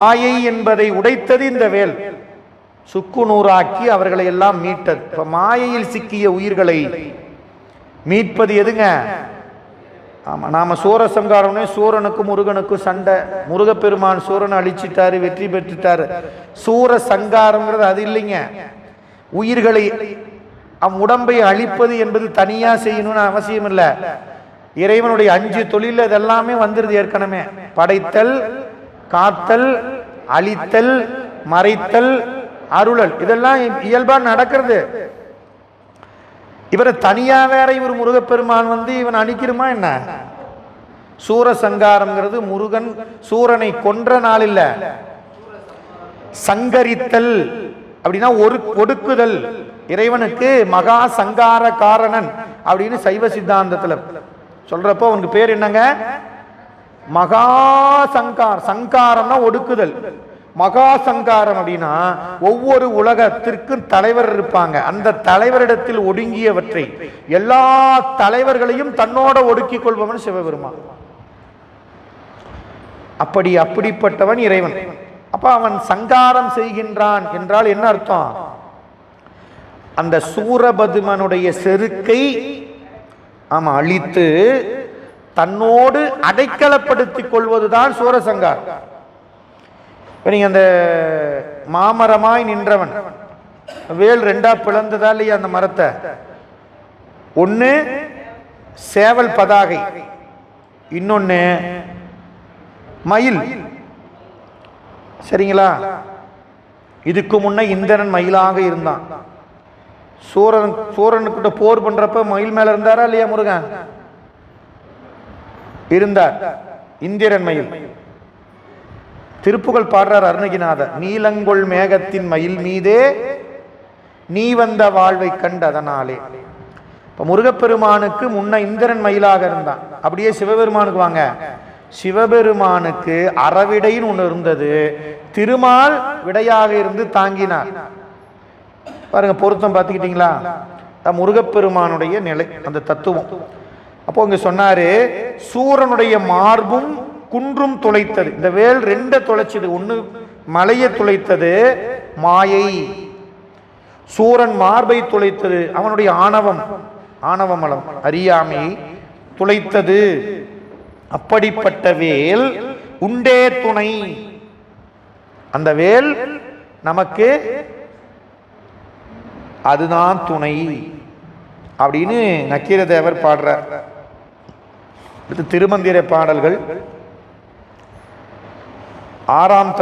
மாயை என்பதை உடைத்தது இந்த வேல். சுக்கு நூறாக்கி அவர்களை எல்லாம் மீட்டது. இப்ப மாயையில் சிக்கிய உயிர்களை மீட்பது எதுங்க? ஆமா, நாம சூரசங்காரம்னே சூரனுக்கும் முருகனுக்கும் சண்டை. முருகப்பெருமான் சூரனை அழிச்சிட்டாரு, வெற்றி பெற்றுட்டாரு. சூர சங்காரம்ங்கிறது அது இல்லைங்க. உயிர்களை உடம்பை அழிப்பது என்பது தனியா செய்யணும்னு அவசியம் இல்லை. இறைவனுடைய 5 தொழில் இதெல்லாமே வந்துருது ஏற்கனவே. படைத்தல், காத்தல், அழித்தல், மறைத்தல், அருளல், இதெல்லாம் இயல்பா நடக்கிறது. இவரை தனியா வேற இவர் முருகப்பெருமான் வந்து இவன் அழிக்கிறமா என்ன? சூரசங்காரம்ங்கிறது முருகன் சூரனை கொன்ற நாள் இல்ல, சங்கரித்தல் அப்படின்னா ஒடுக்குதல். இறைவனுக்கு மகா சங்கார காரணன் அப்படின்னு சைவ சித்தாந்தத்துல சொல்றப்போ அவனுக்கு பேர் என்னங்க? மகா சங்கார். சங்காரம்னா ஒடுக்குதல். மகா சங்காரம் அப்படின்னா ஒவ்வொரு உலகத்திற்கும் தலைவர் இருப்பாங்க. அந்த தலைவரிடத்தில் ஒடுங்கியவற்றை எல்லா தலைவர்களையும் தன்னோட ஒடுக்கிக் கொள்பவன் சிவபெருமான். அப்படிப்பட்டவன் இறைவன். அப்ப அவன் சங்காரம் செய்கின்றான் என்றால் என்ன அர்த்தம்? அந்த சூரபதுமனுடைய செருக்கை அழித்து தன்னோடு அடைக்கலப்படுத்திக் கொள்வதுதான் சூரசங்காரம். நீங்க அந்த மாமரமாய் நின்றவன் வேல் 2ஆ பிளந்ததா இல்லையா? அந்த மரத்தை ஒன்னு சேவல் பதாகை, இன்னொன்னு மயில். சரிங்களா? இதுக்கு முன்ன இந்திரன் மயிலாக இருந்தான். சூரனுக்கிட்ட போர் பண்றப்ப மயில் மேல இருந்தாரா இல்லையா? முருகன் இருந்தார். இந்திரன் மயில். திருப்புகழ் பாடுறார் அருணகிநாதர். நீலங்கொள் மேகத்தின் மயில் மீதே நீ வந்த வாழ்வை கண்டு அதனாலே. இப்ப முருகப்பெருமானுக்கு முன்ன இந்திரன் மயிலாக இருந்தான். அப்படியே சிவபெருமானுக்கு வாங்க. சிவபெருமானுக்கு அறவிடைன்னு ஒண்ணு இருந்தது. திருமால் விடையாக இருந்து தாங்கினார். பாருங்க, பொருத்தம் பார்த்துக்கிட்டீங்களா? முருகப்பெருமானுடைய நிலை, அந்த தத்துவம். அப்போ இங்க சொன்னாரு, சூரனுடைய மார்பும் குன்றும் துளைத்தது. இந்த வேல் 2 துளைச்சது. ஒண்ணு மலையை துளைத்தது மாயை, சூரன் மார்பை துளைத்தது அவனுடைய ஆணவமலம் அறியாமை துளைத்தது. அப்படிப்பட்ட வேல் உண்டே துணை. அந்த வேல் நமக்கு அதுதான் துணை அப்படின்னு நக்கீரதேவர் பாடுறார். திருமந்திர பாடல்கள் 6ஆம்